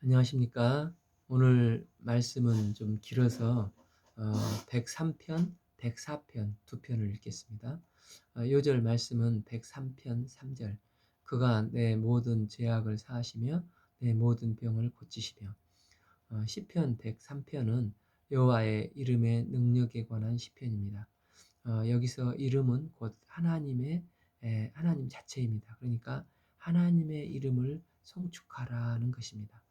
안녕하십니까. 오늘 말씀은 좀 길어서 103편, 104편 두 편을 읽겠습니다. 요절 말씀은 103편 3절. 그가 내 모든 죄악을 사하시며 내 모든 병을 고치시며. 시편 103편은 여호와의 이름의 능력에 관한 시편입니다. 여기서 이름은 곧 하나님 자체입니다. 그러니까 하나님의 이름을 송축하라는 것입니다.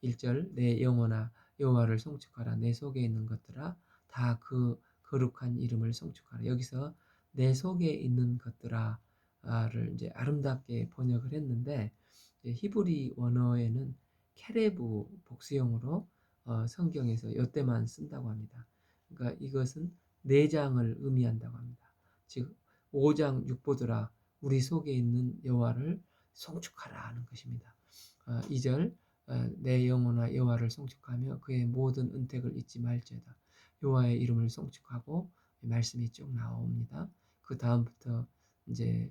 1절 내 영혼아 여호와를 송축하라. 내 속에 있는 것들아 다 그 거룩한 이름을 송축하라. 여기서 내 속에 있는 것들아를 이제 아름답게 번역을 했는데, 히브리 원어에는 케레브 복수형으로 성경에서 이때만 쓴다고 합니다. 그러니까 이것은 내장을 의미한다고 합니다. 즉 5장 6보더라 우리 속에 있는 여호와를 송축하라 하는 것입니다. 2절 내 영혼아 여호와를 송축하며 그의 모든 은택을 잊지 말지어다. 여호와의 이름을 송축하고 말씀이 쭉 나옵니다. 그 다음부터 이제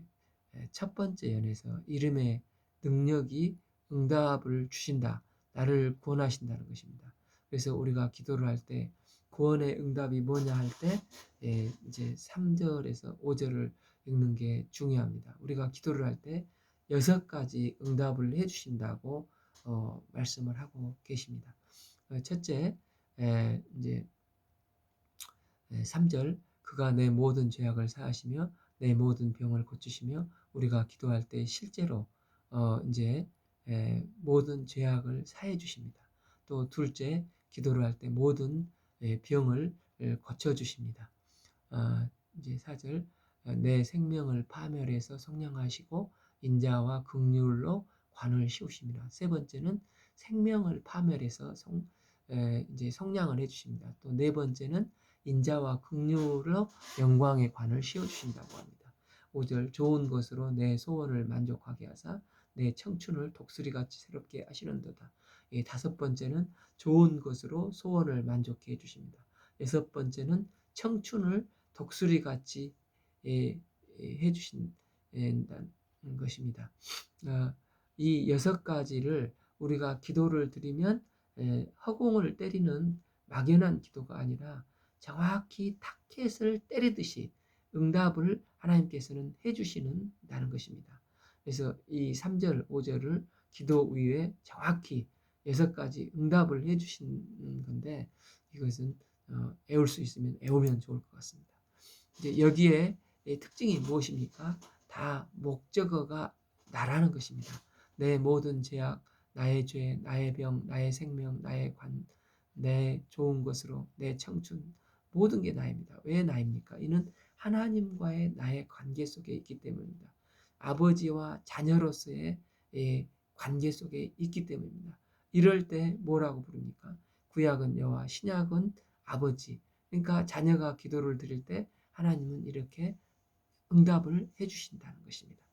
첫 번째 연에서 이름의 능력이 응답을 주신다. 나를 구원하신다는 것입니다. 그래서 우리가 기도를 할 때 구원의 응답이 뭐냐 할 때 이제 3절에서 5절을 읽는 게 중요합니다. 우리가 기도를 할 때 6가지 응답을 해 주신다고 말씀을 하고 계십니다. 첫째, 이제 3절 그가 내 모든 죄악을 사하시며 내 모든 병을 고치시며. 우리가 기도할 때 실제로 이제 모든 죄악을 사해 주십니다. 또 둘째, 기도를 할 때 모든 병을 고쳐 주십니다. 이제 4절 내 생명을 파멸해서 성량하시고 인자와 긍휼로 관을 씌우십니다. 세 번째는 생명을 파멸해서 이제 성량을 해주십니다. 또 네 번째는 인자와 긍휼로 영광의 관을 씌워주신다고 합니다. 5절 좋은 것으로 내 소원을 만족하게 하사 내 청춘을 독수리같이 새롭게 하시는도다. 다섯 번째는 좋은 것으로 소원을 만족해 주십니다. 여섯 번째는 청춘을 독수리같이 해주신다는 것입니다. 이 6가지를 우리가 기도를 드리면 허공을 때리는 막연한 기도가 아니라 정확히 타켓을 때리듯이 응답을 하나님께서는 해주시는다는 것입니다. 그래서 이 3절, 5절을 기도 위에 정확히 6가지 응답을 해주시는 건데, 이것은 애울 수 있으면 애우면 좋을 것 같습니다. 이제 여기에 특징이 무엇입니까? 다 목적어가 나라는 것입니다. 내 모든 죄악, 나의 죄, 나의 병, 나의 생명, 나의 관, 내 좋은 것으로 내 청춘, 모든 게 나입니다. 왜 나입니까? 이는 하나님과의 나의 관계 속에 있기 때문입니다. 아버지와 자녀로서의 관계 속에 있기 때문입니다. 이럴 때 뭐라고 부릅니까? 구약은 여호와, 신약은 아버지. 그러니까 자녀가 기도를 드릴 때 하나님은 이렇게 응답을 해주신다는 것입니다.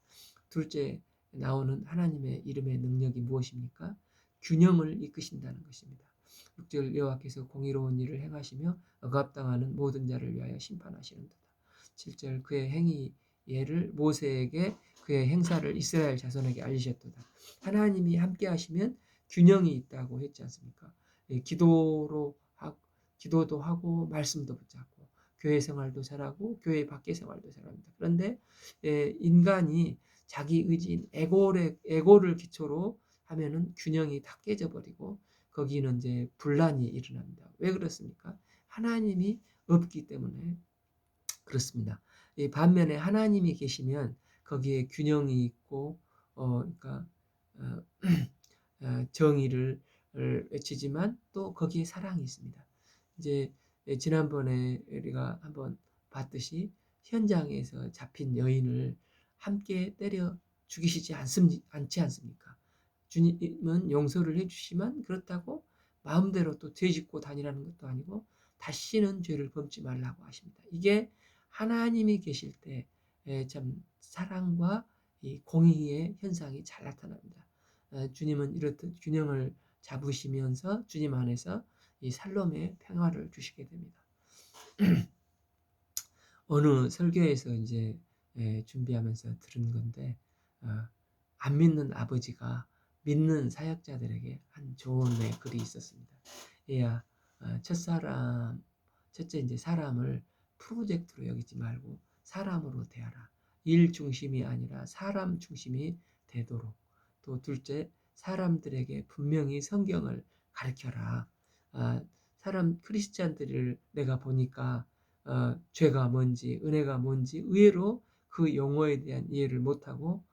둘째 나오는 하나님의 이름의 능력이 무엇입니까? 균형을 이끄신다는 것입니다. 6절 여호와께서 공의로운 일을 행하시며 억압당하는 모든 자를 위하여 심판하시는도다. 7절 그의 행위를 모세에게 그의 행사를 이스라엘 자손에게 알리셨도다. 하나님이 함께 하시면 균형이 있다고 했지 않습니까? 기도도 하고 말씀도 붙잡고 교회 생활도 잘하고 교회 밖의 생활도 잘합니다. 그런데 인간이 자기 의지인 에고를 기초로 하면은 균형이 다 깨져버리고 거기는 이제 분란이 일어납니다. 왜 그렇습니까? 하나님이 없기 때문에 그렇습니다. 반면에 하나님이 계시면 거기에 균형이 있고 그러니까 어, 정의를 외치지만 또 거기에 사랑이 있습니다. 이제 지난번에 우리가 한번 봤듯이 현장에서 잡힌 여인을 함께 때려 죽이시지 않지 않습니까? 주님은 용서를 해주시면 그렇다고 마음대로 또 되짚고 다니라는 것도 아니고 다시는 죄를 범지 말라고 하십니다. 이게 하나님이 계실 때 참 사랑과 이 공의의 현상이 잘 나타납니다. 주님은 이렇듯 균형을 잡으시면서 주님 안에서 이 살롬의 평화를 주시게 됩니다. 어느 설교에서 이제 준비하면서 들은 건데, 안 믿는 아버지가 믿는 사역자들에게 한 조언의 글이 있었습니다. 얘야, 첫째 이제 사람을 프로젝트로 여기지 말고 사람으로 대하라. 일 중심이 아니라 사람 중심이 되도록. 또 둘째, 사람들에게 분명히 성경을 가르쳐라. 아, 크리스찬들을 내가 보니까 죄가 뭔지 은혜가 뭔지 의외로 그 용어에 대한 이해를 못하고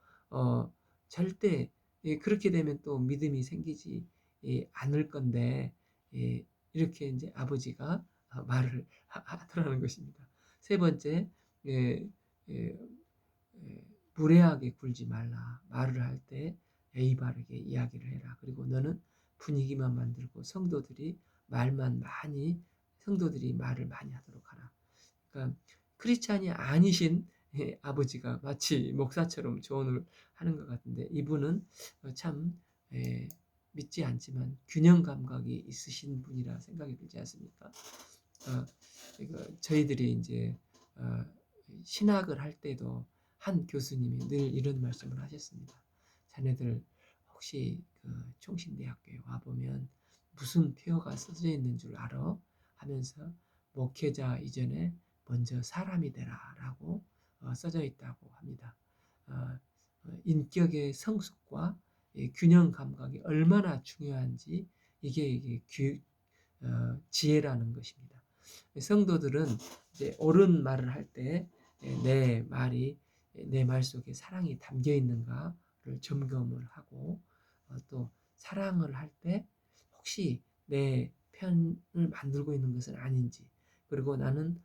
절대 그렇게 되면 또 믿음이 생기지 않을 건데 이렇게 이제 아버지가 말을 하더라는 것입니다. 세 번째, 예, 예, 무례하게 굴지 말라. 말을 할 때 예의 바르게 이야기를 해라. 그리고 너는 분위기만 만들고 성도들이 말을 많이 하도록 하라. 그러니까 크리스찬이 아니신 아버지가 마치 목사처럼 조언을 하는 것 같은데 이분은 참 믿지 않지만 균형 감각이 있으신 분이라 생각이 들지 않습니까? 저희들이 이제 신학을 할 때도 한 교수님이 늘 이런 말씀을 하셨습니다. 자네들 혹시 그 총신대학교에 와보면 무슨 표어가 써져 있는 줄 알아? 하면서 목회자 이전에 먼저 사람이 되라라고 써져 있다고 합니다. 인격의 성숙과 균형 감각이 얼마나 중요한지 이게 지혜라는 것입니다. 성도들은 이제 옳은 말을 할 때 내 말 속에 사랑이 담겨 있는가를 점검을 하고 또 사랑을 할 때 혹시 내 편을 만들고 있는 것은 아닌지 그리고 나는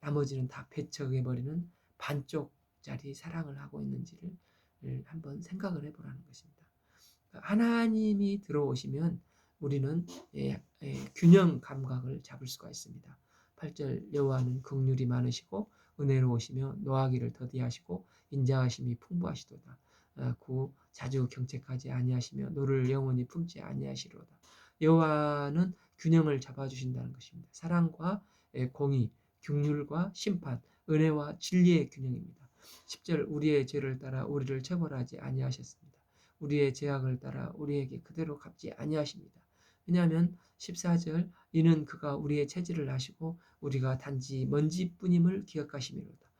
나머지는 다 배척해버리는 반쪽짜리 사랑을 하고 있는지를 한번 생각을 해보라는 것입니다. 하나님이 들어오시면 우리는 균형 감각을 잡을 수가 있습니다. 8절 여호와는 긍휼이 많으시고 은혜로우시며 노하기를 더디하시고 인자하심이 풍부하시도다. 9 자주 경책하지 아니하시며 노를 영원히 품지 아니하시로다. 여호와는 균형을 잡아주신다는 것입니다. 사랑과 공의, 긍휼과 심판, 은혜와 진리의 균형입니다. 10절 우리의 죄를 따라 우리를 처벌하지 아니하셨습니다. 우리의 죄악을 따라 우리에게 그대로 갚지 아니하십니다. 왜냐하면 14절 이는 그가 우리의 체질을 아시고 우리가 단지 먼지뿐임을 기억하심이로다.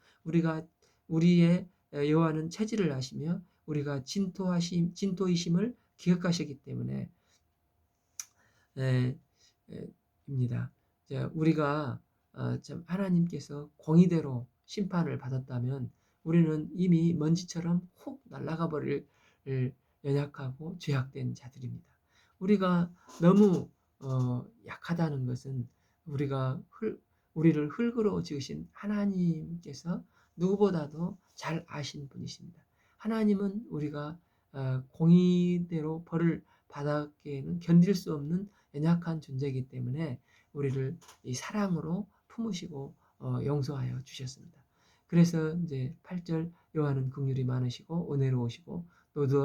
우리의 여호와는 체질을 아시며 우리가 진토이심을 기억하시기 때문에 입니다. 우리가 하나님께서 공의대로 심판을 받았다면 우리는 이미 먼지처럼 훅 날아가 버릴 연약하고 죄악된 자들입니다. 우리가 너무 약하다는 것은 우리를 흙으로 지으신 하나님께서 누구보다도 잘 아신 분이십니다. 하나님은 우리가 공의대로 벌을 받았기에는 견딜 수 없는 연약한 존재이기 때문에 우리를 이 사랑으로 품으시고 용서하여 주셨습니다. 그래서 이제 8절 여호와는 긍휼이 많으시고 은혜로우시고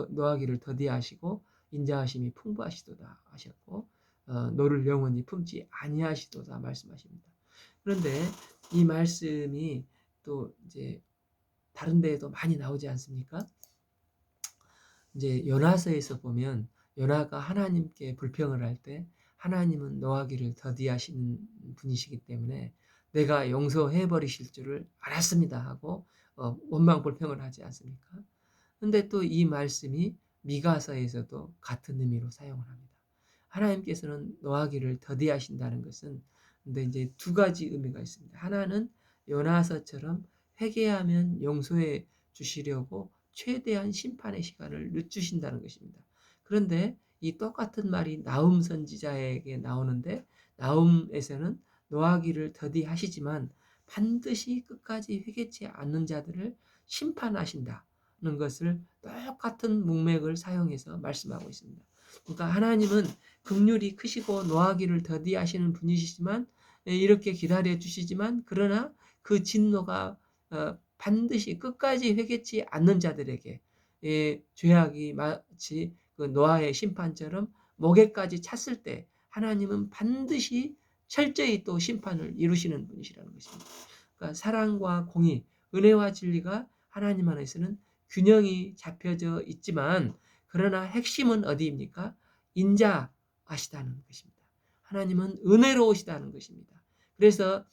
노하기를 더디하시고 인자하심이 풍부하시도다 하셨고 너를 영원히 품지 아니하시도다 말씀하십니다. 그런데 이 말씀이 또 이제 다른 데에도 많이 나오지 않습니까? 이제 요나서에서 보면 요나가 하나님께 불평을 할 때 하나님은 노하기를 더디하시는 분이시기 때문에 내가 용서해 버리실 줄을 알았습니다 하고 원망 불평을 하지 않습니까? 근데 또 이 말씀이 미가서에서도 같은 의미로 사용을 합니다. 하나님께서는 노하기를 더디하신다는 것은 근데 이제 두 가지 의미가 있습니다. 하나는 요나서처럼 회개하면 용서해 주시려고 최대한 심판의 시간을 늦추신다는 것입니다. 그런데 이 똑같은 말이 나훔 선지자에게 나오는데 나훔에서는 노하기를 더디하시지만 반드시 끝까지 회개치 않는 자들을 심판하신다는 것을 똑같은 문맥을 사용해서 말씀하고 있습니다. 그러니까 하나님은 긍휼이 크시고 노하기를 더디하시는 분이시지만 이렇게 기다려 주시지만 그러나 그 진노가 반드시 끝까지 회개치 않는 자들에게 죄악이 마치 그 노아의 심판처럼 목에까지 찼을 때 하나님은 반드시 철저히 또 심판을 이루시는 분이시라는 것입니다. 그러니까 사랑과 공의, 은혜와 진리가 하나님 안에서는 균형이 잡혀져 있지만 그러나 핵심은 어디입니까? 인자하시다는 것입니다. 하나님은 은혜로우시다는 것입니다. 그래서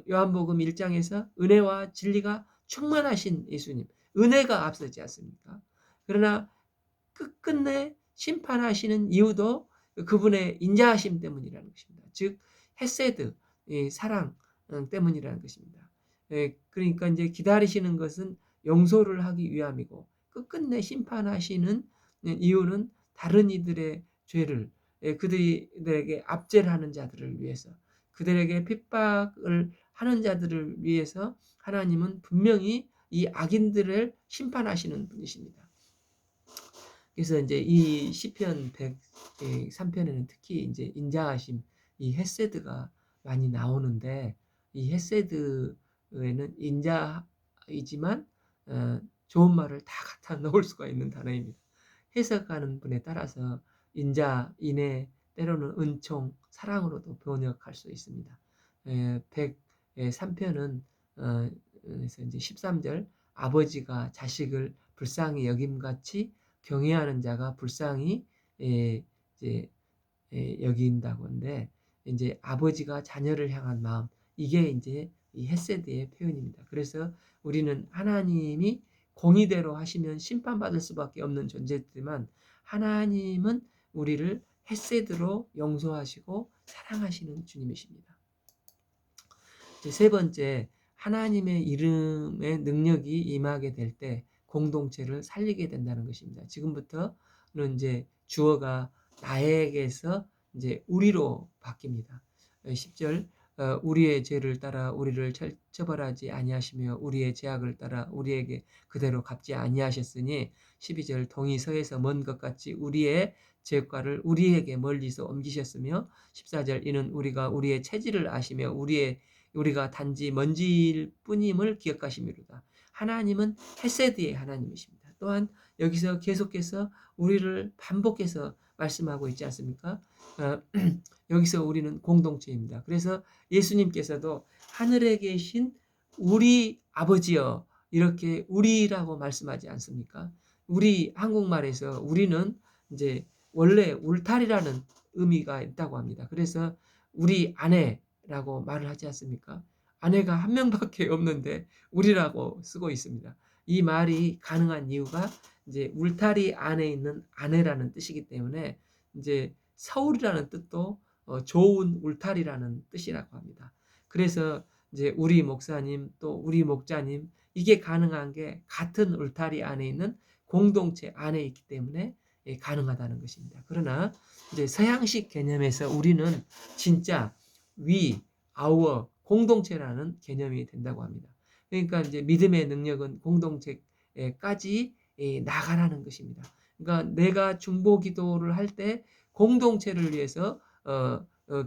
요한복음 1장에서 은혜와 진리가 충만하신 예수님, 은혜가 앞서지 않습니까? 그러나 끝끝내 심판하시는 이유도 그분의 인자하심 때문이라는 것입니다. 즉 헤세드, 사랑 때문이라는 것입니다. 그러니까 이제 기다리시는 것은 용서를 하기 위함이고 끝끝내 심판하시는 이유는 다른 이들의 죄를, 그들에게 압제하는 자들을 위해서, 그들에게 핍박을 하는 자들을 위해서 하나님은 분명히 이 악인들을 심판하시는 분이십니다. 그래서 이제 이 시편 103편에는 특히 이제 인자하심, 이 헤세드가 많이 나오는데, 이 헤세드에는 인자이지만 좋은 말을 다 갖다 넣을 수가 있는 단어입니다. 해석하는 분에 따라서 인자, 인애, 때로는 은총, 사랑으로도 번역할 수 있습니다. 103편은 그래서 이제 13절, 아버지가 자식을 불쌍히 여김같이 경외하는 자가 불쌍히 이제 여긴다고 하는데, 이제 아버지가 자녀를 향한 마음, 이게 이제 이 헤세드의 표현입니다. 그래서 우리는 하나님이 공의대로 하시면 심판받을 수밖에 없는 존재지만 하나님은 우리를 헤세드로 용서하시고 사랑하시는 주님이십니다. 세 번째, 하나님의 이름의 능력이 임하게 될 때 공동체를 살리게 된다는 것입니다. 지금부터는 이제 주어가 나에게서 이제 우리로 바뀝니다. 10절, 우리의 죄를 따라 우리를 처벌하지 아니하시며 우리의 죄악을 따라 우리에게 그대로 갚지 아니하셨으니, 12절, 동이 서에서 먼 것 같이 우리의 죄과를 우리에게 멀리서 옮기셨으며, 14절, 이는 우리가 우리의 체질을 아시며 우리가 단지 먼지일 뿐임을 기억하심이로다. 하나님은 헤세드의 하나님이십니다. 또한 여기서 계속해서 우리를 반복해서 말씀하고 있지 않습니까? 여기서 우리는 공동체입니다. 그래서 예수님께서도 하늘에 계신 우리 아버지여, 이렇게 우리라고 말씀하지 않습니까? 우리, 한국말에서 우리는 이제 원래 울타리라는 의미가 있다고 합니다. 그래서 우리 아내라고 말을 하지 않습니까? 아내가 한 명밖에 없는데 우리라고 쓰고 있습니다. 이 말이 가능한 이유가 이제 울타리 안에 있는 아내라는 뜻이기 때문에, 이제 서울이라는 뜻도 좋은 울타리라는 뜻이라고 합니다. 그래서 이제 우리 목사님 또 우리 목자님, 이게 가능한 게 같은 울타리 안에 있는 공동체 안에 있기 때문에 가능하다는 것입니다. 그러나 이제 서양식 개념에서 우리는 진짜 위, 아워, 공동체라는 개념이 된다고 합니다. 그러니까 이제 믿음의 능력은 공동체까지 나가라는 것입니다. 그러니까 내가 중보 기도를 할 때 공동체를 위해서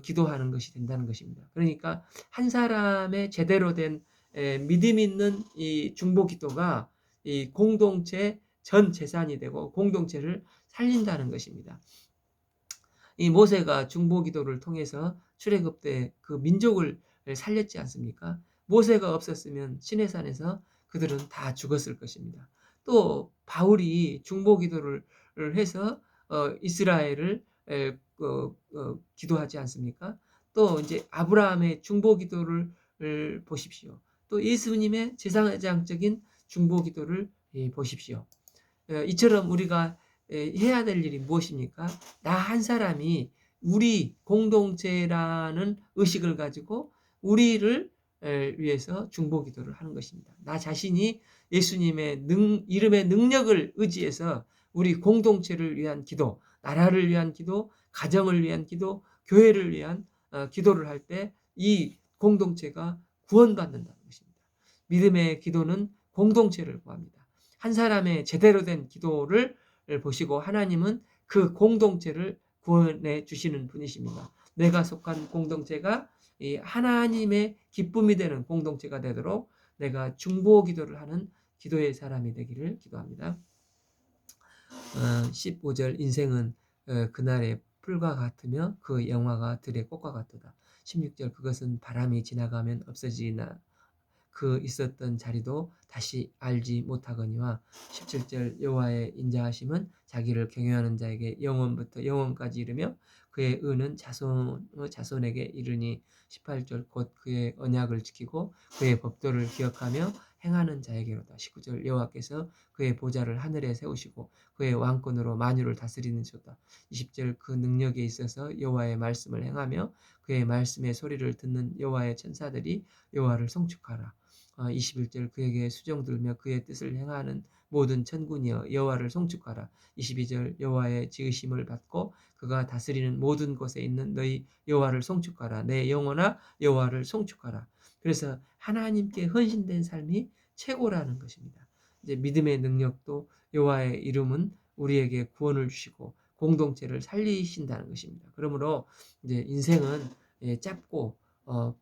기도하는 것이 된다는 것입니다. 그러니까 한 사람의 제대로 된 믿음 있는 이 중보 기도가 이 공동체 전 재산이 되고 공동체를 살린다는 것입니다. 이 모세가 중보 기도를 통해서 출애굽 때 그 민족을 살렸지 않습니까? 모세가 없었으면 시내산에서 그들은 다 죽었을 것입니다. 또 바울이 중보 기도를 해서 이스라엘을 기도하지 않습니까? 또 이제 아브라함의 중보 기도를 보십시오. 또 예수님의 제사장적인 중보 기도를 보십시오. 이처럼 우리가 해야 될 일이 무엇입니까? 나 한 사람이 우리 공동체라는 의식을 가지고 우리를 위해서 중보 기도를 하는 것입니다. 나 자신이 예수님의 이름의 능력을 의지해서 우리 공동체를 위한 기도, 나라를 위한 기도, 가정을 위한 기도, 교회를 위한 기도를 할 때 이 공동체가 구원받는다는 것입니다. 믿음의 기도는 공동체를 구합니다. 한 사람의 제대로 된 기도를 보시고 하나님은 그 공동체를 구원해 주시는 분이십니다. 내가 속한 공동체가 하나님의 기쁨이 되는 공동체가 되도록 내가 중보 기도를 하는 기도의 사람이 되기를 기도합니다. 15절, 인생은 그날의 풀과 같으며 그 영화가 들의 꽃과 같도다. 16절, 그것은 바람이 지나가면 없어지나 그 있었던 자리도 다시 알지 못하거니와. 17절, 여호와의 인자하심은 자기를 경외하는 자에게 영원부터 영원까지 이르며 그의 의는 자손에게 이르니 18절 곧 그의 언약을 지키고 그의 법도를 기억하며 행하는 자에게로다. 19절 여호와께서 그의 보좌를 하늘에 세우시고 그의 왕권으로 만유를 다스리는 자다. 20절 그 능력에 있어서 여호와의 말씀을 행하며 그의 말씀의 소리를 듣는 여호와의 천사들이 여호와를 송축하라. 21절 그에게 수종 들며 그의 뜻을 행하는 모든 천군이여 여호와를 송축하라. 22절 여호와의 지으심을 받고 그가 다스리는 모든 곳에 있는 너희 여호와를 송축하라. 내 영혼아 여호와를 송축하라. 그래서 하나님께 헌신된 삶이 최고라는 것입니다. 이제 믿음의 능력도 여호와의 이름은 우리에게 구원을 주시고 공동체를 살리신다는 것입니다. 그러므로 이제 인생은 짧고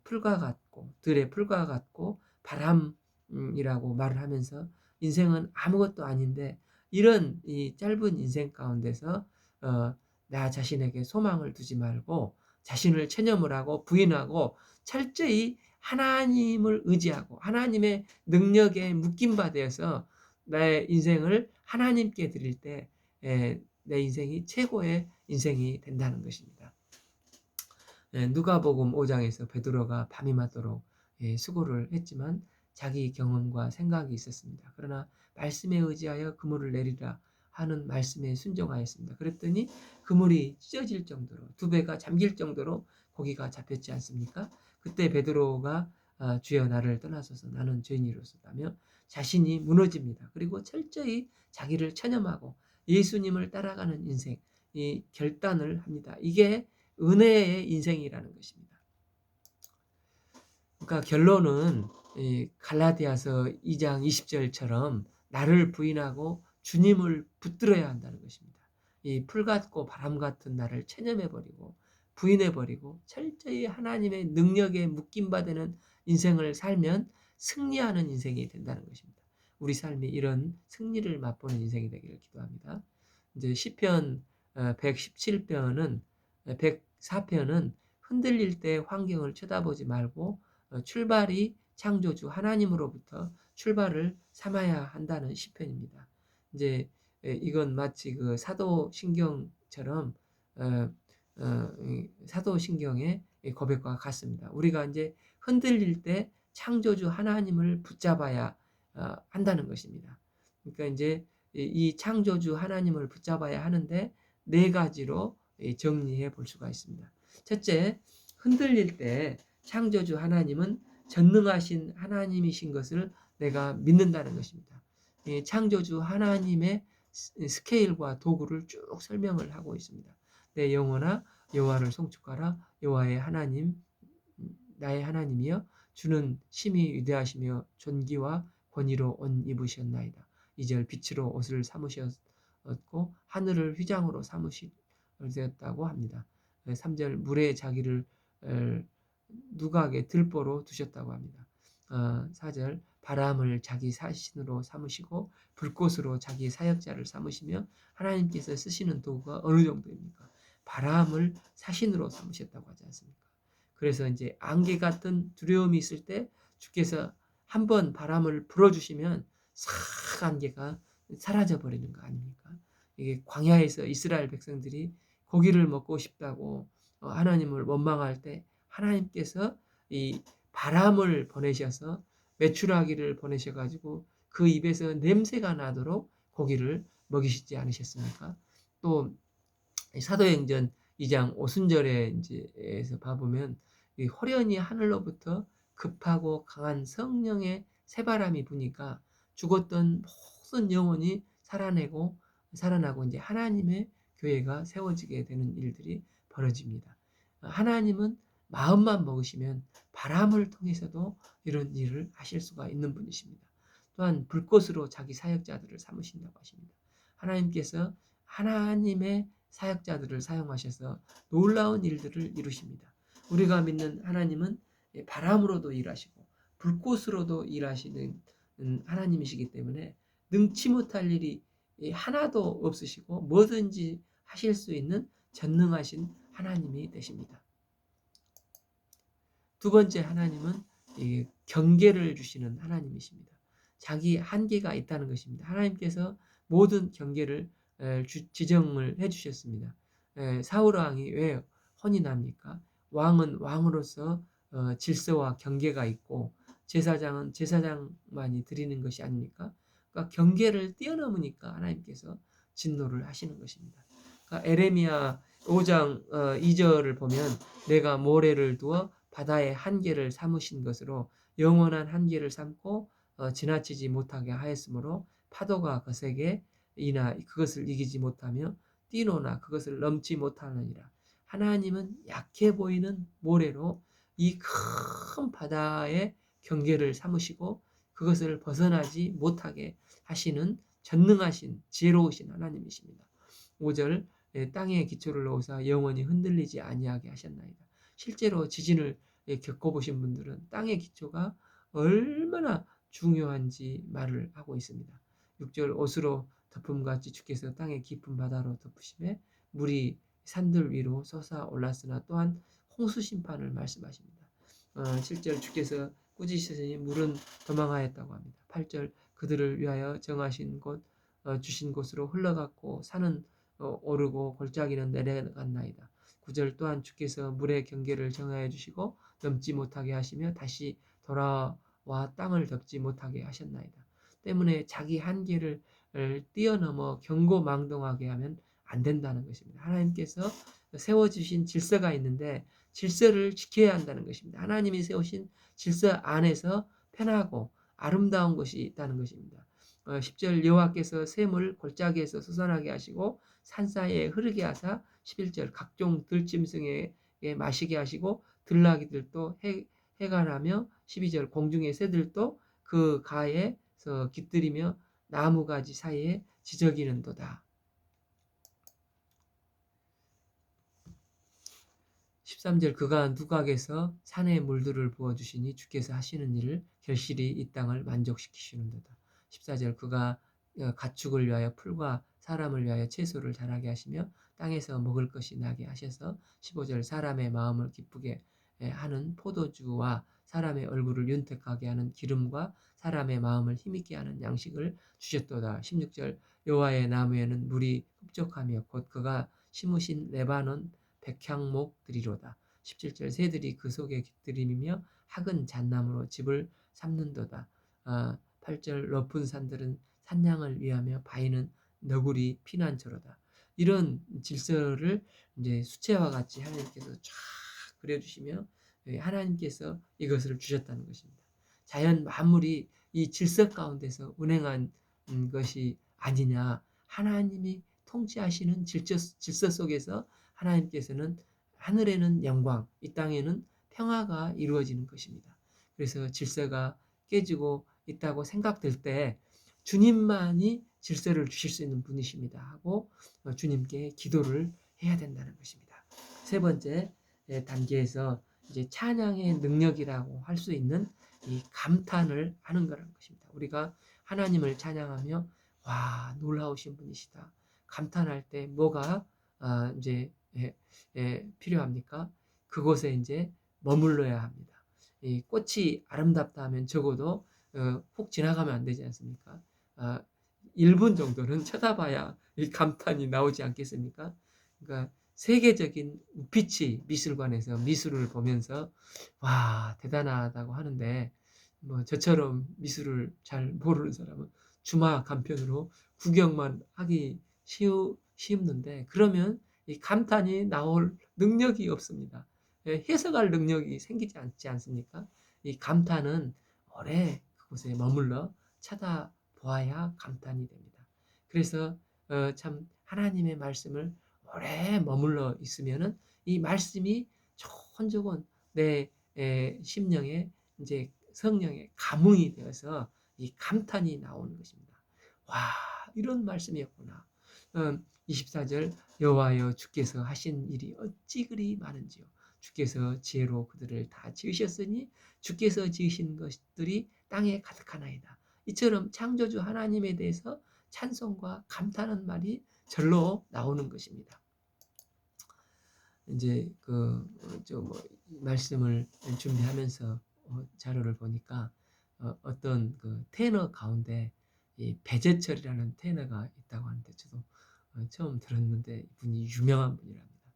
풀과 같고 들의 풀과 같고 바람이라고 말을 하면서 인생은 아무것도 아닌데 이런 이 짧은 인생 가운데서 나 자신에게 소망을 두지 말고 자신을 체념을 하고 부인하고 철저히 하나님을 의지하고 하나님의 능력에 묶임 바 되어서 나의 인생을 하나님께 드릴 때 내 인생이 최고의 인생이 된다는 것입니다. 누가복음 5장에서 베드로가 밤이 맞도록 수고를 했지만 자기 경험과 생각이 있었습니다. 그러나 말씀에 의지하여 그물을 내리라 하는 말씀에 순종하였습니다. 그랬더니 그물이 찢어질 정도로 두 배가 잠길 정도로 고기가 잡혔지 않습니까? 그때 베드로가 주여 나를 떠나소서 나는 죄인이로소다며 자신이 무너집니다. 그리고 철저히 자기를 체념하고 예수님을 따라가는 인생 이 결단을 합니다. 이게 은혜의 인생이라는 것입니다. 그러니까 결론은 갈라디아서 2장 20절처럼 나를 부인하고 주님을 붙들어야 한다는 것입니다. 이 풀 같고 바람 같은 나를 체념해버리고 부인해버리고 철저히 하나님의 능력에 묶임받는 인생을 살면 승리하는 인생이 된다는 것입니다. 우리 삶이 이런 승리를 맛보는 인생이 되기를 기도합니다. 이제 시편 117편은 104편은 흔들릴 때 환경을 쳐다보지 말고 출발이 창조주 하나님으로부터 출발을 삼아야 한다는 시편입니다. 이제 이건 마치 그 사도신경처럼 사도신경의 고백과 같습니다. 우리가 이제 흔들릴 때 창조주 하나님을 붙잡아야 한다는 것입니다. 그러니까 이제 이 창조주 하나님을 붙잡아야 하는데 네 가지로 정리해 볼 수가 있습니다. 첫째, 흔들릴 때 창조주 하나님은 전능하신 하나님이신 것을 내가 믿는다는 것입니다. 창조주 하나님의 스케일과 도구를 쭉 설명을 하고 있습니다. 내 영혼아 여호와를 송축하라. 여호와의 하나님 나의 하나님이여 주는 심히 위대하시며 존귀와 권위로 옷 입으셨나이다. 2절 빛으로 옷을 삼으셨고 하늘을 휘장으로 삼으셨다고 합니다. 3절 물에 자기를 누각의 들보로 두셨다고 합니다. 4절 바람을 자기 사신으로 삼으시고 불꽃으로 자기 사역자를 삼으시며 하나님께서 쓰시는 도구가 어느 정도입니까? 바람을 사신으로 삼으셨다고 하지 않습니까? 그래서 이제 안개 같은 두려움이 있을 때 주께서 한번 바람을 불어주시면 싹 안개가 사라져 버리는 거 아닙니까? 이게 광야에서 이스라엘 백성들이 고기를 먹고 싶다고 하나님을 원망할 때 하나님께서 이 바람을 보내셔서 메추라기를 보내셔가지고 그 입에서 냄새가 나도록 고기를 먹이시지 않으셨습니까? 또 사도행전 2장 오순절에서 봐보면 호련히 하늘로부터 급하고 강한 성령의 새바람이 부니까 죽었던 모든 영혼이 살아나고 이제 하나님의 교회가 세워지게 되는 일들이 벌어집니다. 하나님은 마음만 먹으시면 바람을 통해서도 이런 일을 하실 수가 있는 분이십니다. 또한 불꽃으로 자기 사역자들을 삼으신다고 하십니다. 하나님께서 하나님의 사역자들을 사용하셔서 놀라운 일들을 이루십니다. 우리가 믿는 하나님은 바람으로도 일하시고 불꽃으로도 일하시는 하나님이시기 때문에 능치 못할 일이 하나도 없으시고 뭐든지 하실 수 있는 전능하신 하나님이 되십니다. 두 번째 하나님은 경계를 주시는 하나님이십니다. 자기 한계가 있다는 것입니다. 하나님께서 모든 경계를 지정을 해 주셨습니다. 사울 왕이 왜 혼이 납니까? 왕은 왕으로서 질서와 경계가 있고 제사장은 제사장만이 드리는 것이 아닙니까? 그러니까 경계를 뛰어넘으니까 하나님께서 진노를 하시는 것입니다. 그러니까 에레미야 5장 2절을 보면 내가 모래를 두어 바다의 한계를 삼으신 것으로 영원한 한계를 삼고 지나치지 못하게 하였으므로 파도가 거세게 이나 그것을 이기지 못하며 뛰노나 그것을 넘지 못하느니라. 하나님은 약해 보이는 모래로 이 큰 바다의 경계를 삼으시고 그것을 벗어나지 못하게 하시는 전능하신 지혜로우신 하나님이십니다. 5절 땅에 기초를 놓으사 영원히 흔들리지 아니하게 하셨나이다. 실제로 지진을 겪어보신 분들은 땅의 기초가 얼마나 중요한지 말을 하고 있습니다. 6절 옷으로 덮음같이 주께서 땅의 깊은 바다로 덮으심에 물이 산들 위로 솟아올랐으나 또한 홍수 심판을 말씀하십니다. 7절 주께서 꾸짖으시니 물은 도망하였다고 합니다. 8절 그들을 위하여 정하신 곳 주신 곳으로 흘러갔고 산은 오르고 골짜기는 내려갔나이다. 9절 또한 주께서 물의 경계를 정하여 주시고 넘지 못하게 하시며 다시 돌아와 땅을 덮지 못하게 하셨나이다. 때문에 자기 한계를 뛰어넘어 경고망동하게 하면 안 된다는 것입니다. 하나님께서 세워주신 질서가 있는데 질서를 지켜야 한다는 것입니다. 하나님이 세우신 질서 안에서 편하고 아름다운 것이 있다는 것입니다. 10절 여호와께서 샘을 골짜기에서 솟아나게 하시고 산 사이에 흐르게 하사 11절 각종 들짐승에 마시게 하시고 들나귀들도 해가 나며 12절 공중의 새들도 그 가에서 깃들이며 나무가지 사이에 지저귀는도다. 13절 그가 누각에서 산의 물들을 부어주시니 주께서 하시는 일을 결실이 이 땅을 만족시키시는도다. 14절 그가 가축을 위하여 풀과 사람을 위하여 채소를 자라게 하시며 땅에서 먹을 것이 나게 하셔서 15절 사람의 마음을 기쁘게 하는 포도주와 사람의 얼굴을 윤택하게 하는 기름과 사람의 마음을 힘있게 하는 양식을 주셨도다. 16절 여호와의 나무에는 물이 흡족하며 곧 그가 심으신 레바논 백향목들이로다. 17절 새들이 그 속에 깃들이며 학은 잣나무로 집을 삼는도다. 8절 높은 산들은 산양을 위하며 바위는 너구리 피난처로다. 이런 질서를 이제 수채화 같이 하나님께서 쫙 그려주시며 하나님께서 이것을 주셨다는 것입니다. 자연 만물이 이 질서 가운데서 운행한 것이 아니냐. 하나님이 통치하시는 질서 속에서 하나님께서는 하늘에는 영광, 이 땅에는 평화가 이루어지는 것입니다. 그래서 질서가 깨지고 있다고 생각될 때 주님만이 질서를 주실 수 있는 분이십니다 하고 주님께 기도를 해야 된다는 것입니다. 세 번째 단계에서 이제 찬양의 능력이라고 할 수 있는 이 감탄을 하는 거라는 것입니다. 우리가 하나님을 찬양하며 와 놀라우신 분이시다. 감탄할 때 뭐가 이제 필요합니까? 그곳에 이제 머물러야 합니다. 이 꽃이 아름답다 하면 적어도 훅 지나가면 안 되지 않습니까? 1분 정도는 쳐다봐야 이 감탄이 나오지 않겠습니까? 그러니까 세계적인 우피치 미술관에서 미술을 보면서 와 대단하다고 하는데 뭐 저처럼 미술을 잘 모르는 사람은 주마 간편으로 구경만 하기 쉬운데 그러면 이 감탄이 나올 능력이 없습니다. 해석할 능력이 생기지 않지 않습니까? 이 감탄은 오래 그곳에 머물러 쳐다보아야 감탄이 됩니다. 그래서 참 하나님의 말씀을 오래 머물러 있으면은 이 말씀이 조곤조곤 내 심령에 이제 성령의 감흥이 되어서 이 감탄이 나오는 것입니다. 와 이런 말씀이었구나. 24절 여호와여 주께서 하신 일이 어찌 그리 많은지요. 주께서 지혜로 그들을 다 지으셨으니 주께서 지으신 것들이 땅에 가득하나이다. 이처럼 창조주 하나님에 대해서 찬송과 감탄한 말이 절로 나오는 것입니다. 이제 뭐 말씀을 준비하면서 자료를 보니까 어떤 그 테너 가운데 이 배재철이라는 테너가 있다고 하는데 저도 처음 들었는데 이분이 유명한 분이랍니다.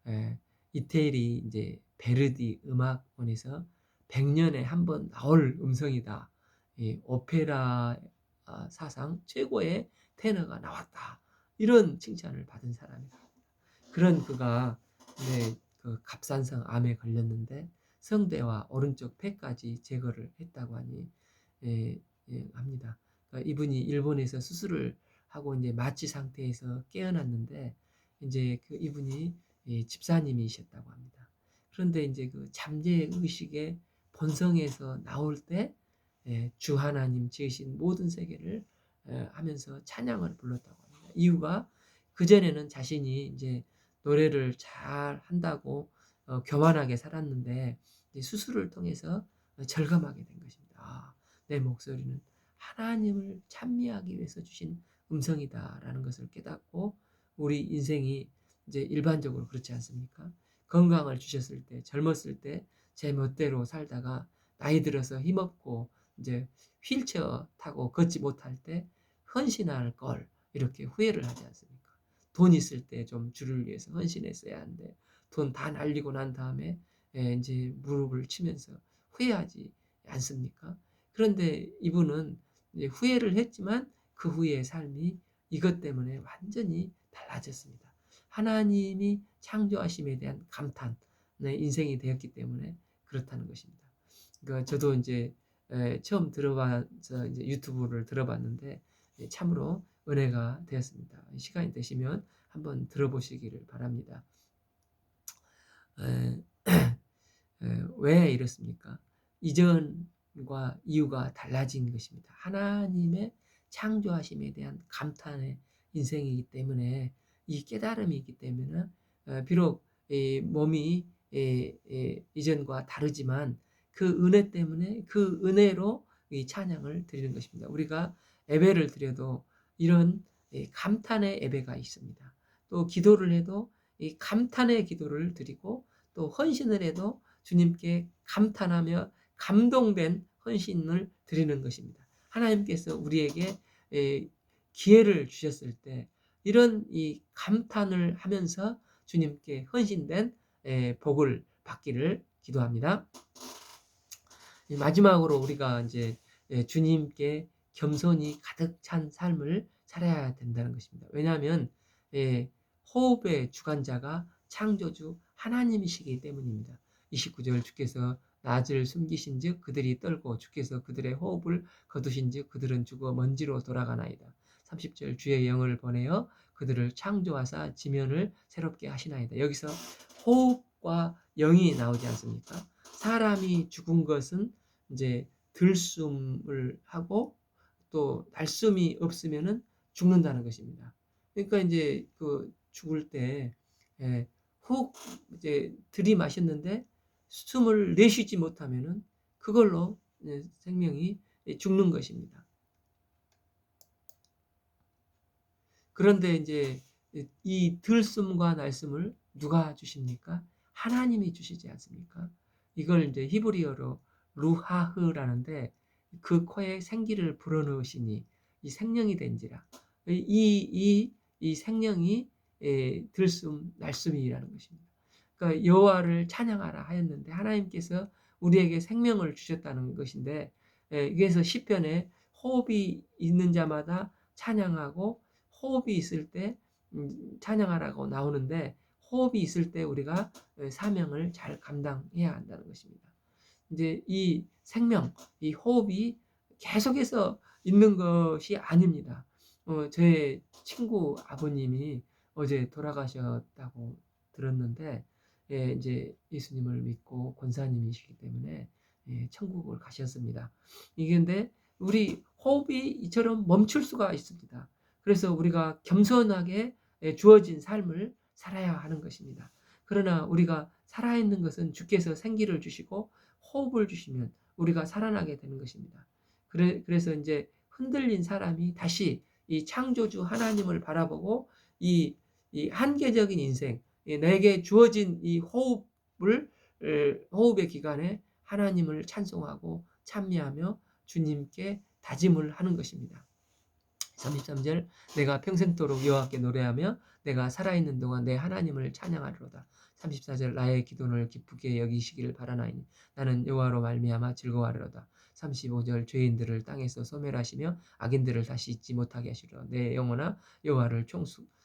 예, 이태리 이제 베르디 음악원에서 100년에 한 번 나올 음성이다. 이 오페라 사상 최고의 테너가 나왔다. 이런 칭찬을 받은 사람이다. 그런 그가 그 갑상선 암에 걸렸는데 성대와 오른쪽 폐까지 제거를 했다고 하니 합니다. 그러니까 이분이 일본에서 수술을 하고 이제 마취 상태에서 깨어났는데 이제 그 이분이 집사님이셨다고 합니다. 그런데 이제 그 잠재 의식의 본성에서 나올 때 주 하나님 지으신 모든 세계를 하면서 찬양을 불렀다고 합니다. 이유가 그전에는 자신이 이제 노래를 잘 한다고 교만하게 살았는데 수술을 통해서 절감하게 된 것입니다. 내 목소리는 하나님을 찬미하기 위해서 주신 음성이다라는 것을 깨닫고 우리 인생이 이제 일반적으로 그렇지 않습니까? 건강을 주셨을 때, 젊었을 때 제 멋대로 살다가 나이 들어서 힘없고 이제 휠체어 타고 걷지 못할 때 헌신할 걸 이렇게 후회를 하지 않습니까? 돈 있을 때 좀 주를 위해서 헌신했어야 하는데 돈 다 날리고 난 다음에 이제 무릎을 치면서 후회하지 않습니까? 그런데 이분은 이제 후회를 했지만 그 후의 삶이 이것 때문에 완전히 달라졌습니다. 하나님이 창조하심에 대한 감탄, 내 인생이 되었기 때문에 그렇다는 것입니다. 그러니까 저도 이제 처음 들어봐서 이제 유튜브를 들어봤는데 참으로 은혜가 되었습니다. 시간이 되시면 한번 들어보시기를 바랍니다. 왜 이렇습니까? 이전과 이유가 달라진 것입니다. 하나님의 창조하심에 대한 감탄의 인생이기 때문에 이 깨달음이 있기 때문에 비록 몸이 이전과 다르지만 그 은혜 때문에 그 은혜로 이 찬양을 드리는 것입니다. 우리가 예배를 드려도 이런 감탄의 예배가 있습니다. 또 기도를 해도 이 감탄의 기도를 드리고 또 헌신을 해도 주님께 감탄하며 감동된 헌신을 드리는 것입니다. 하나님께서 우리에게 기회를 주셨을 때 이런 이 감탄을 하면서 주님께 헌신된 복을 받기를 기도합니다. 마지막으로 우리가 이제 주님께 겸손히 가득 찬 삶을 살아야 된다는 것입니다. 왜냐하면 호흡의 주관자가 창조주 하나님이시기 때문입니다. 29절 주께서 낮을 숨기신 즉 그들이 떨고 주께서 그들의 호흡을 거두신 즉 그들은 죽어 먼지로 돌아가나이다. 30절 주의 영을 보내어 그들을 창조하사 지면을 새롭게 하시나이다. 여기서 호흡과 영이 나오지 않습니까? 사람이 죽은 것은 이제 들숨을 하고 또 날숨이 없으면은 죽는다는 것입니다. 그러니까 이제 그 죽을 때 훅 이제 들이마셨는데 숨을 내쉬지 못하면은 그걸로 생명이 죽는 것입니다. 그런데 이제 이 들숨과 날숨을 누가 주십니까? 하나님이 주시지 않습니까? 이걸 이제 히브리어로 루하흐라는데 그 코에 생기를 불어넣으시니 이 생명이 된지라. 이 생명이 들숨 날숨이라는 것입니다. 그러니까 여호와를 찬양하라 하였는데 하나님께서 우리에게 생명을 주셨다는 것인데 그래서 시편에 호흡이 있는 자마다 찬양하고 호흡이 있을 때 찬양하라고 나오는데 호흡이 있을 때 우리가 사명을 잘 감당해야 한다는 것입니다. 이제 이 생명, 이 호흡이 계속해서 있는 것이 아닙니다. 제 친구 아버님이 어제 돌아가셨다고 들었는데 이제 예수님을 믿고 권사님이시기 때문에 천국을 가셨습니다. 이게 근데 우리 호흡이 이처럼 멈출 수가 있습니다. 그래서 우리가 겸손하게 주어진 삶을 살아야 하는 것입니다. 그러나 우리가 살아있는 것은 주께서 생기를 주시고 호흡을 주시면 우리가 살아나게 되는 것입니다. 그래서 이제 흔들린 사람이 다시 이 창조주 하나님을 바라보고 이 한계적인 인생, 내게 주어진 이 호흡의 기간에 하나님을 찬송하고 찬미하며 주님께 다짐을 하는 것입니다. 33절 내가 평생토록 여호와께 노래하며 내가 살아있는 동안 내 하나님을 찬양하리로다. 34절 나의 기도를 기쁘게 여기시기를 바라나이니 나는 여호와로 말미암아 즐거워하리로다. 35절 죄인들을 땅에서 소멸하시며 악인들을 다시 잊지 못하게 하시리로다. 내 영혼아 여호와를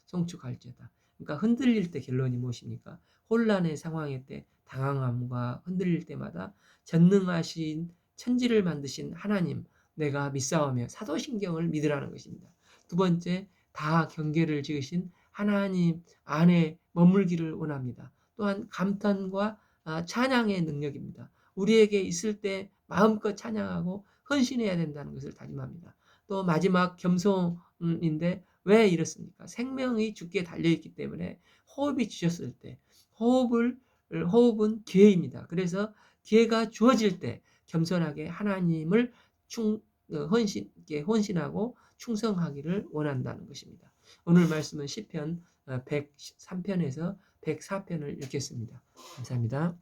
송축할지어다. 그러니까 흔들릴 때 결론이 무엇입니까? 혼란의 상황일 때 당황함과 흔들릴 때마다 전능하신 천지를 만드신 하나님 내가 믿사오며 사도신경을 믿으라는 것입니다. 두 번째, 다 경계를 지으신 하나님 안에 머물기를 원합니다. 또한 감탄과 찬양의 능력입니다. 우리에게 있을 때 마음껏 찬양하고 헌신해야 된다는 것을 다짐합니다. 또 마지막 겸손인데 왜 이렇습니까? 생명이 주께 달려있기 때문에 호흡이 주셨을 때 호흡은 기회입니다. 그래서 기회가 주어질 때 겸손하게 하나님을 헌신하고 충성하기를 원한다는 것입니다. 오늘 말씀은 시편 103편에서 104편을 읽겠습니다. 감사합니다.